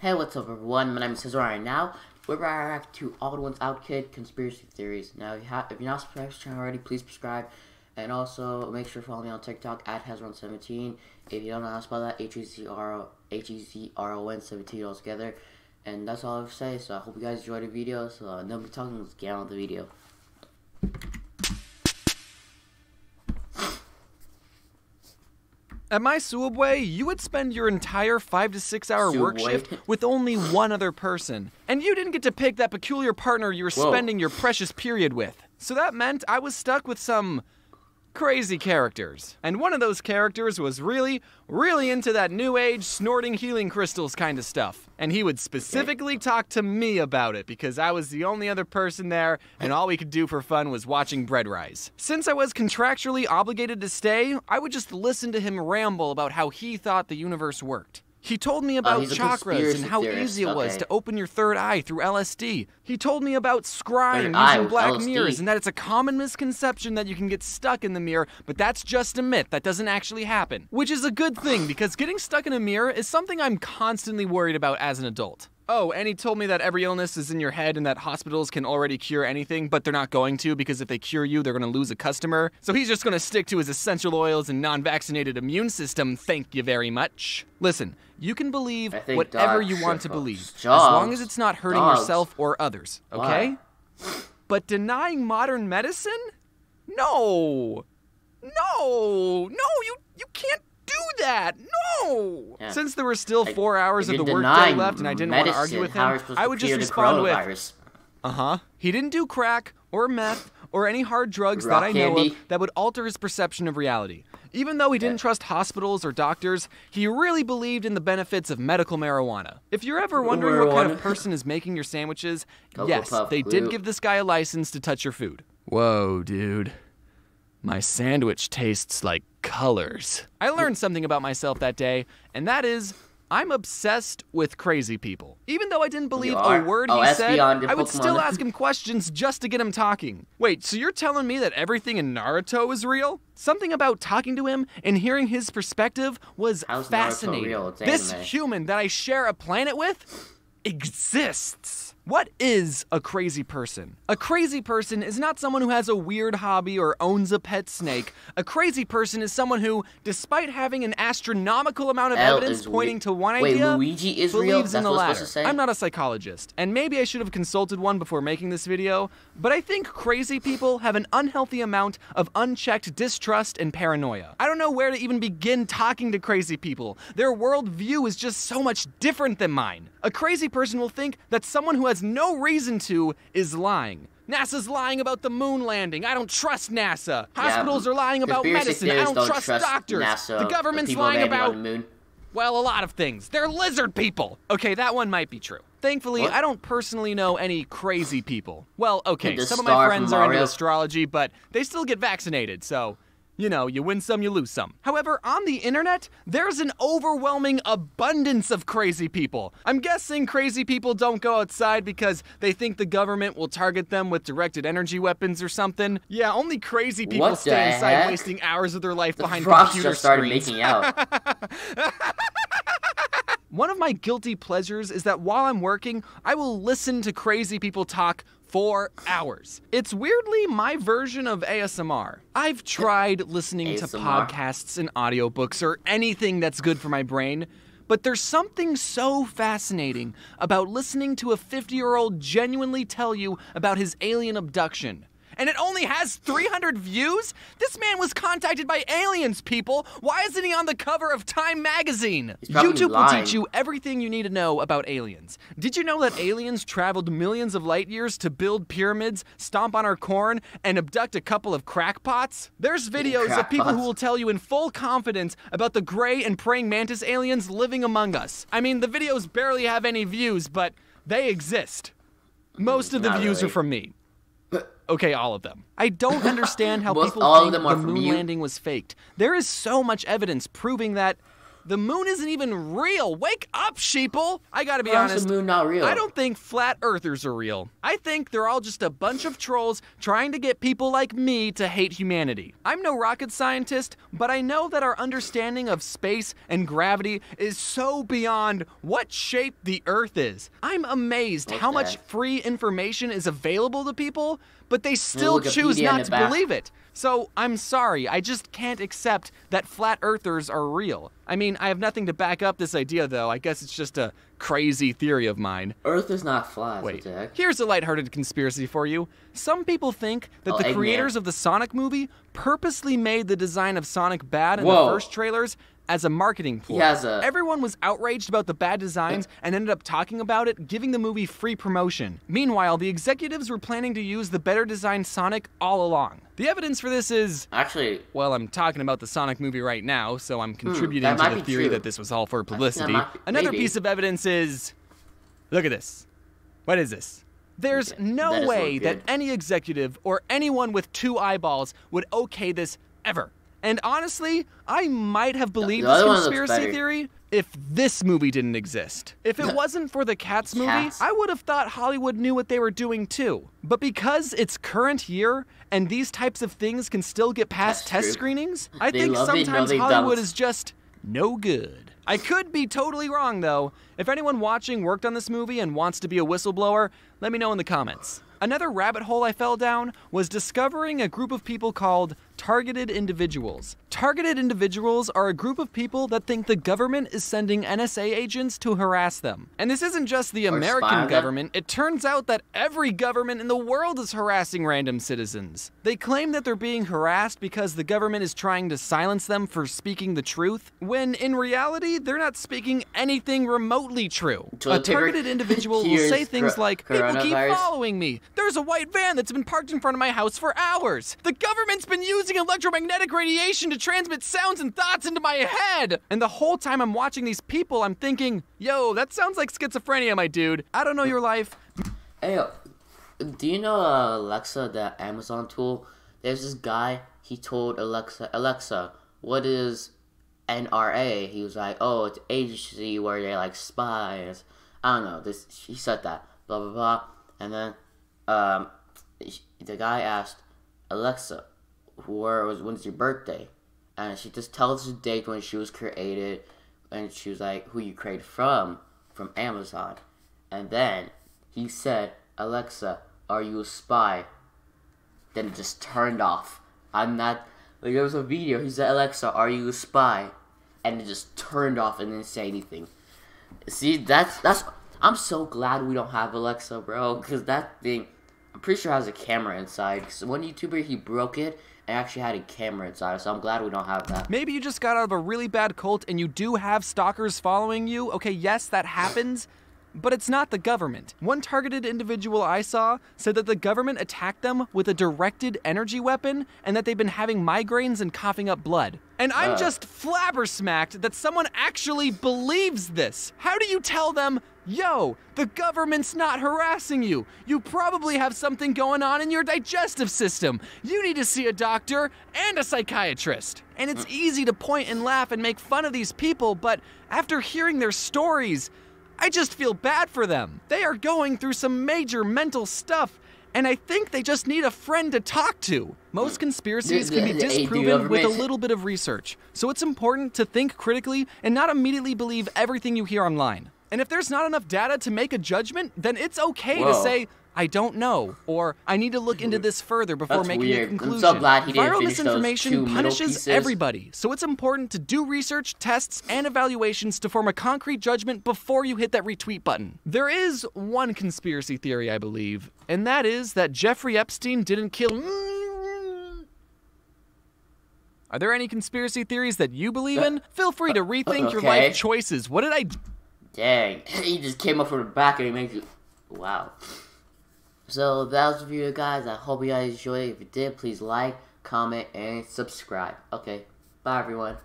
Hey, what's up everyone? My name is Cesar, and now we're back to TheOdd1sOut Conspiracy Theories. Now, if you're not subscribed to the channel already, please subscribe. And also, make sure to follow me on TikTok at TheOdd1sOut. If you don't know how to spell that, H-E-Z-R-O-N 17 altogether. And that's all I have to say, so I hope you guys enjoyed the video. So, no more talking, let's get on with the video. At my Subway, you would spend your entire 5 to 6 hour work shift with only one other person. And you didn't get to pick that peculiar partner you were spending your precious period with. So that meant I was stuck with some crazy characters. And one of those characters was really into that new age snorting healing crystals kind of stuff. And he would specifically talk to me about it because I was the only other person there and all we could do for fun was watching bread rise. Since I was contractually obligated to stay, I would just listen to him ramble about how he thought the universe worked. He told me about chakras and how easy it was to open your third eye through LSD. He told me about scrying using black mirrors and that it's a common misconception that you can get stuck in the mirror, but that's just a myth. That doesn't actually happen. Which is a good thing because getting stuck in a mirror is something I'm constantly worried about as an adult. Oh, and he told me that every illness is in your head and that hospitals can already cure anything, but they're not going to because if they cure you, they're going to lose a customer. So he's just going to stick to his essential oils and non-vaccinated immune system, thank you very much. Listen, you can believe whatever you want to believe, as long as it's not hurting yourself or others, okay? But denying modern medicine? No, you can't do that, no! Yeah. Since there were still 4 hours of the workday left and I didn't want to argue with him, I would just respond with, he didn't do crack or meth or any hard drugs that I know of that would alter his perception of reality. Even though he didn't trust hospitals or doctors, he really believed in the benefits of medical marijuana. If you're ever wondering what kind of person is making your sandwiches, yes, they did give this guy a license to touch your food. Whoa, dude. My sandwich tastes like colors. I learned something about myself that day, and that is, I'm obsessed with crazy people. Even though I didn't believe a word he said, I would still ask him questions just to get him talking. Wait, so you're telling me that everything in Naruto is real? Something about talking to him and hearing his perspective was fascinating. This human that I share a planet with exists. What is a crazy person? A crazy person is not someone who has a weird hobby or owns a pet snake. A crazy person is someone who, despite having an astronomical amount of evidence pointing to one idea, believes in the latter. I'm not a psychologist, and maybe I should have consulted one before making this video, but I think crazy people have an unhealthy amount of unchecked distrust and paranoia. I don't know where to even begin talking to crazy people. Their worldview is just so much different than mine. A crazy person will think that someone who has no reason to is lying. NASA's lying about the moon landing. I don't trust NASA. Hospitals are lying about medicine. I don't trust doctors. The government's lying about, well, a lot of things. They're lizard people. Okay, that one might be true. Thankfully, I don't personally know any crazy people. Well, okay, some of my friends are into astrology, but they still get vaccinated, so you know, you win some, you lose some. However, on the internet, there's an overwhelming abundance of crazy people. I'm guessing crazy people don't go outside because they think the government will target them with directed energy weapons or something. Yeah, only crazy people stay inside wasting hours of their life behind computer screens. Making out. One of my guilty pleasures is that while I'm working, I will listen to crazy people talk for hours. It's weirdly my version of ASMR. I've tried listening to podcasts and audiobooks or anything that's good for my brain, but there's something so fascinating about listening to a 50-year-old genuinely tell you about his alien abduction. And it only has 300 views? This man was contacted by aliens, people. Why isn't he on the cover of Time magazine? YouTube will teach you everything you need to know about aliens. Did you know that aliens traveled millions of light years to build pyramids, stomp on our corn, and abduct a couple of crackpots? There's videos of people who will tell you in full confidence about the gray and praying mantis aliens living among us. I mean, the videos barely have any views, but they exist. Most of the views are from me. Okay, all of them. I don't understand how people think the moon landing was faked. There is so much evidence proving that The moon isn't even real. Wake up, sheeple. I gotta be honest. How's the moon not real? I don't think flat earthers are real. I think they're all just a bunch of trolls trying to get people like me to hate humanity. I'm no rocket scientist, but I know that our understanding of space and gravity is so beyond what shape the earth is. I'm amazed how much free information is available to people, but they still choose not to believe it. So, I'm sorry, I just can't accept that flat earthers are real. I mean, I have nothing to back up this idea, though. I guess it's just a crazy theory of mine. Earth is not flat. Wait, here's a lighthearted conspiracy for you. Some people think that the creators of the Sonic movie purposely made the design of Sonic bad in the first trailers as a marketing ploy. Everyone was outraged about the bad designs and ended up talking about it, giving the movie free promotion. Meanwhile, the executives were planning to use the better designed Sonic all along. The evidence for this is... Actually... Well, I'm talking about the Sonic movie right now, so I'm contributing to the theory that this was all for publicity. Another piece of evidence is... Look at this. What is this? There's no way that any executive or anyone with 2 eyeballs would okay this ever. And honestly, I might have believed this conspiracy theory if this movie didn't exist. If it wasn't for the Cats movie, I would have thought Hollywood knew what they were doing too. But because it's current year, and these types of things can still get past test screenings, I think sometimes Hollywood is just no good. I could be totally wrong though. If anyone watching worked on this movie and wants to be a whistleblower, let me know in the comments. Another rabbit hole I fell down was discovering a group of people called targeted individuals. Targeted individuals are a group of people that think the government is sending NSA agents to harass them. And this isn't just the American government. It turns out that every government in the world is harassing random citizens. They claim that they're being harassed because the government is trying to silence them for speaking the truth, when in reality, they're not speaking anything remotely true. A targeted individual will say things like, people keep following me. There's a white van that's been parked in front of my house for hours. The government's been using electromagnetic radiation to transmit sounds and thoughts into my head. And the whole time I'm watching these people, I'm thinking, yo, that sounds like schizophrenia, my dude. I don't know your life. Hey, do you know Alexa, the Amazon tool? There's this guy, he told Alexa, what is NRA? He was like, oh, it's an agency where they like spies. I don't know, he said that, blah, blah, blah. And then the guy asked Alexa, when's your birthday? And she just tells the date when she was created, and she was like, who you created from Amazon. And then he said, Alexa, are you a spy? Then it just turned off. I'm not, like, there was a video, he said, Alexa, are you a spy? And it just turned off and didn't say anything. See, that's I'm so glad we don't have Alexa, bro, because that thing, I'm pretty sure it has a camera inside. Because one YouTuber, he broke it and actually had a camera inside, so I'm glad we don't have that. Maybe you just got out of a really bad cult and you do have stalkers following you. Okay, yes, that happens. But it's not the government. One targeted individual I saw said that the government attacked them with a directed energy weapon and that they've been having migraines and coughing up blood. And I'm just flabbersmacked that someone actually believes this. How do you tell them, yo, the government's not harassing you. You probably have something going on in your digestive system. You need to see a doctor and a psychiatrist. And it's easy to point and laugh and make fun of these people, but after hearing their stories, I just feel bad for them. They are going through some major mental stuff, and I think they just need a friend to talk to. Most conspiracies can be disproven with a little bit of research, so it's important to think critically and not immediately believe everything you hear online. And if there's not enough data to make a judgment, then it's okay to say, I don't know, or I need to look into this further before making a conclusion. I'm so glad he didn't Viral finish misinformation those two punishes everybody, so it's important to do research, tests, and evaluations to form a concrete judgment before you hit that retweet button. There is one conspiracy theory, I believe, and that is that Jeffrey Epstein didn't kill... Are there any conspiracy theories that you believe in? Feel free to rethink your life choices. What did I... Dang, he just came up from the back and he makes you... Wow. So that was the video, guys. I hope you guys enjoyed it. If you did, please like, comment, and subscribe. Okay, bye everyone.